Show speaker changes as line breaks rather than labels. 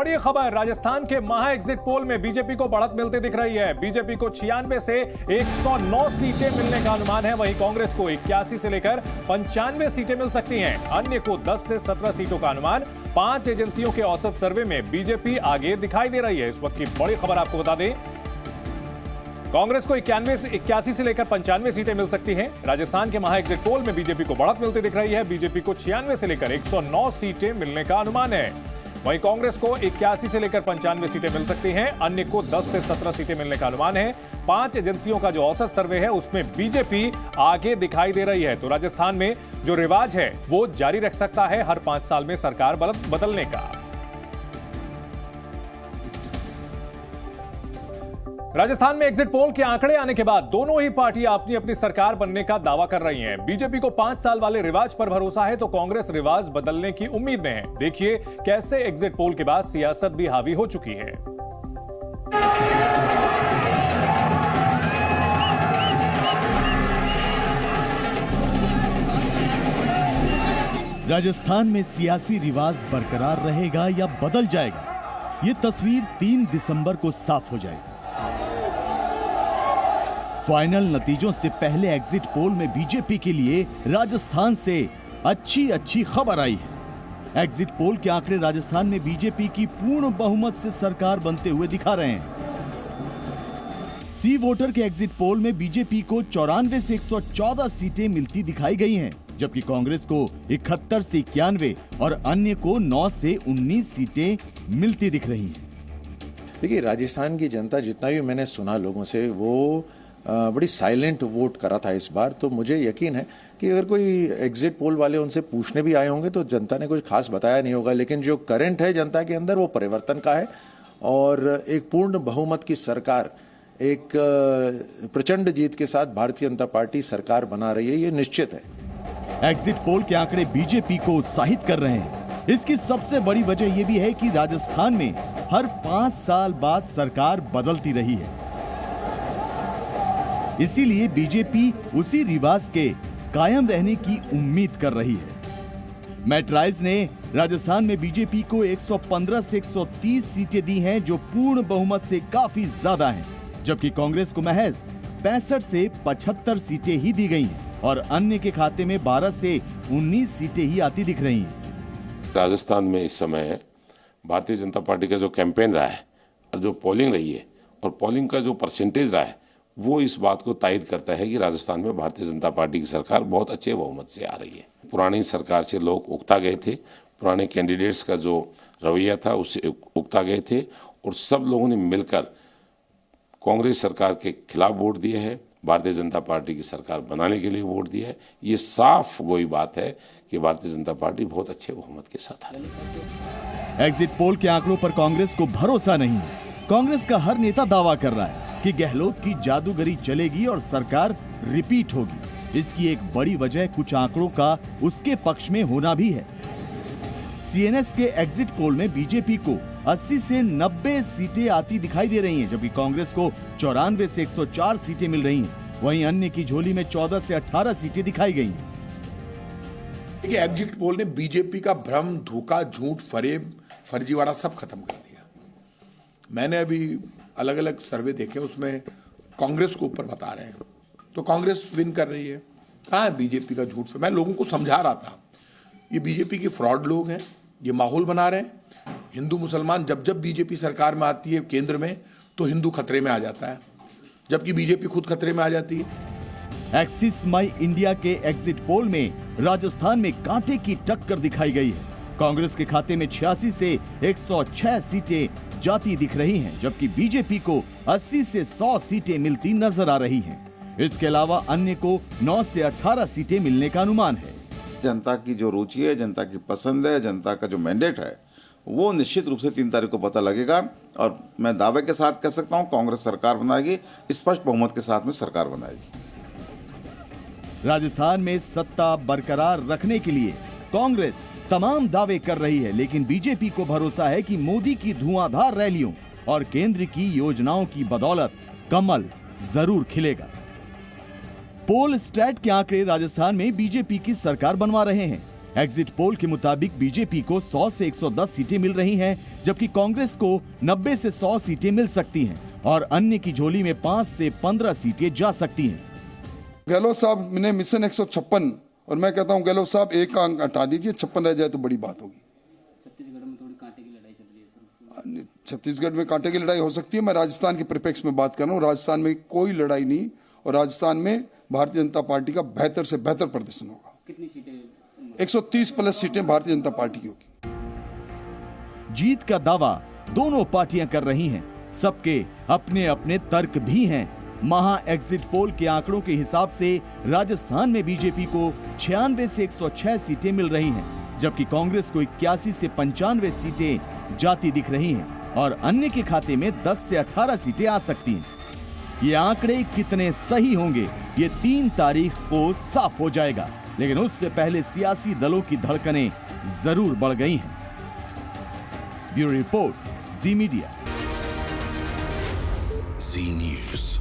बड़ी खबर, राजस्थान के महा एग्जिट पोल में बीजेपी को बढ़त मिलती दिख रही है। बीजेपी को 96 से 109 सीटें मिलने का अनुमान है, वहीं कांग्रेस को 81 से लेकर 95 सीटें मिल सकती हैं। अन्य को 10 से 17 सीटों का अनुमान। 5 एजेंसियों के औसत सर्वे में बीजेपी आगे दिखाई दे रही है। इस वक्त की बड़ी खबर आपको बता दें, कांग्रेस को 81 से लेकर 95 सीटें मिल सकती हैं। राजस्थान के महा एग्जिट पोल में बीजेपी को बढ़त मिलती दिख रही है। बीजेपी को 96 से लेकर 109 सीटें मिलने का अनुमान है, वहीं कांग्रेस को 81 से लेकर 95 सीटें मिल सकती हैं। अन्य को 10 से 17 सीटें मिलने का अनुमान है। 5 एजेंसियों का जो औसत सर्वे है उसमें बीजेपी आगे दिखाई दे रही है। तो राजस्थान में जो रिवाज है वो जारी रख सकता है हर 5 साल में सरकार बदलने का। राजस्थान में एग्जिट पोल के आंकड़े आने के बाद दोनों ही पार्टियां अपनी अपनी सरकार बनने का दावा कर रही हैं। बीजेपी को 5 साल वाले रिवाज पर भरोसा है तो कांग्रेस रिवाज बदलने की उम्मीद में है। देखिए कैसे एग्जिट पोल के बाद सियासत भी हावी हो चुकी है।
राजस्थान में सियासी रिवाज बरकरार रहेगा या बदल जाएगा, ये तस्वीर 3 दिसंबर को साफ हो जाएगी। फाइनल नतीजों से पहले एग्जिट पोल में बीजेपी के लिए राजस्थान से अच्छी खबर आई है। एग्जिट पोल के आंकड़े राजस्थान में बीजेपी की पूर्ण बहुमत से सरकार बनते हुए दिखा रहे हैं। सी वोटर के एग्जिट पोल में बीजेपी को 94 से 114 सीटें मिलती दिखाई गई हैं, जबकि कांग्रेस को 71 से 91 और अन्य को 9 से 19 सीटें मिलती दिख रही हैं।
देखिए, राजस्थान की जनता, जितना भी मैंने सुना लोगों से, वो बड़ी साइलेंट वोट करा था इस बार। तो मुझे यकीन है कि अगर कोई एग्जिट पोल वाले उनसे पूछने भी आए होंगे तो जनता ने कुछ खास बताया नहीं होगा। लेकिन जो करंट है जनता के अंदर वो परिवर्तन का है और एक पूर्ण बहुमत की सरकार, एक प्रचंड जीत के साथ भारतीय जनता पार्टी सरकार बना रही है, ये निश्चित है।
एग्जिट पोल के आंकड़े बीजेपी को उत्साहित कर रहे हैं। इसकी सबसे बड़ी वजह यह भी है कि राजस्थान में हर 5 साल बाद सरकार बदलती रही है, इसीलिए बीजेपी उसी रिवाज के कायम रहने की उम्मीद कर रही है। मैट्राइज ने राजस्थान में बीजेपी को 115 से 130 सीटें दी हैं, जो पूर्ण बहुमत से काफी ज्यादा हैं, जबकि कांग्रेस को महज 65 से 75 सीटें ही दी गई हैं और अन्य के खाते में 12 से 19 सीटें ही आती दिख रही हैं।
राजस्थान में इस समय भारतीय जनता पार्टी का जो कैंपेन रहा है और जो पोलिंग रही है और पोलिंग का जो परसेंटेज रहा है, वो इस बात को तायद करता है कि राजस्थान में भारतीय जनता पार्टी की सरकार बहुत अच्छे बहुमत से आ रही है। पुरानी सरकार से लोग उकता गए थे, पुराने कैंडिडेट्स का जो रवैया था उससे उकता गए थे और सब लोगों ने मिलकर कांग्रेस सरकार के खिलाफ वोट दिए है, भारतीय जनता पार्टी की सरकार बनाने के लिए वोट दिया है। ये साफ वही बात है कि भारतीय जनता पार्टी बहुत अच्छे बहुमत के साथ आ रही है।
एग्जिट पोल के आंकड़ों पर कांग्रेस को भरोसा नहीं है। कांग्रेस का हर नेता दावा कर रहा है कि गहलोत की जादूगरी चलेगी और सरकार रिपीट होगी। इसकी एक बड़ी वजह कुछ आंकड़ों का उसके पक्ष में होना भी है। सीएनएस के एग्जिट पोल में बीजेपी को 80 से 90 सीटें आती दिखाई दे रही हैं, जबकि कांग्रेस को 94 से 104 सीटें मिल रही हैं। वहीं अन्य की झोली में 14 से 18 सीटें दिखाई गई हैं।
देखिए, एग्जिट पोल ने बीजेपी का भ्रम, धोखा, झूठ, फरेब, फर्जीवाड़ा सब खत्म कर दिया। मैंने अभी अलग अलग सर्वे देखे, उसमें कांग्रेस को ऊपर बता रहे हैं, तो कांग्रेस विन कर रही है। कहाँ है बीजेपी का झूठ? मैं लोगों को समझा रहा था, ये बीजेपी के फ्रॉड लोग हैं, ये माहौल बना रहे हैं। हिंदू मुसलमान, जब बीजेपी सरकार में आती है केंद्र में, तो हिंदू खतरे में आ जाता है, जबकि बीजेपी खुद खतरे में आ जाती है।
एक्सिस माई इंडिया के एग्जिट पोल में राजस्थान में कांटे की टक्कर दिखाई गई है। कांग्रेस के खाते में 86 से 106 सीटें जाती दिख रही हैं, जबकि बीजेपी को 80 से 100 सीटें मिलती नजर आ रही हैं। इसके अलावा अन्य को 9 से 18 सीटें मिलने का अनुमान है।
जनता की जो रुचि है, जनता की पसंद है, जनता का जो मैंडेट है, वो निश्चित रूप से 3 तारीख को पता लगेगा और मैं दावे के साथ कह सकता हूं कांग्रेस सरकार बनाएगी, स्पष्ट बहुमत के साथ में सरकार बनाएगी।
राजस्थान में सत्ता बरकरार रखने के लिए कांग्रेस तमाम दावे कर रही है, लेकिन बीजेपी को भरोसा है कि मोदी की धुआंधार रैलियों और केंद्र की योजनाओं की बदौलत कमल जरूर खिलेगा। पोल स्टैट के आंकड़े राजस्थान में बीजेपी की सरकार बनवा रहे हैं। एग्जिट पोल के मुताबिक बीजेपी को 100 से 110 सीटें मिल रही हैं, जबकि कांग्रेस को 90 से 100 सीटें मिल सकती हैं और अन्य की झोली में 5 से 15 सीटें जा सकती हैं।
गहलोत साहब ने मिशन 156 और मैं कहता हूं गहलोत साहब एक का अंक हटा दीजिए, 56 रह जाए तो बड़ी बात होगी।
छत्तीसगढ़ में थोड़ी कांटे की लड़ाई चल रही है।
छत्तीसगढ़ में कांटे की लड़ाई हो सकती है। मैं राजस्थान के परिप्रेक्ष्य में बात कर रहा हूँ। राजस्थान में कोई लड़ाई नहीं और राजस्थान में भारतीय जनता पार्टी का बेहतर से बेहतर प्रदर्शन होगा।
कितनी सीटें?
130 प्लस सीटें भारतीय जनता पार्टी की होगी।
जीत का दावा दोनों पार्टियां कर रही हैं। सबके अपने अपने तर्क भी हैं। महा एग्जिट पोल के आंकड़ों के हिसाब से राजस्थान में बीजेपी को 96 से 106 सीटें मिल रही हैं, जबकि कांग्रेस को 81 से 95 सीटें जाती दिख रही हैं और अन्य के खाते में 10 से 18 सीटें आ सकती हैं। ये आंकड़े कितने सही होंगे ये 3 तारीख को साफ हो जाएगा, लेकिन उससे पहले सियासी दलों की धड़कनें जरूर बढ़ गई हैं। ब्यूरो रिपोर्ट, जी मीडिया।
जी न्यूज़।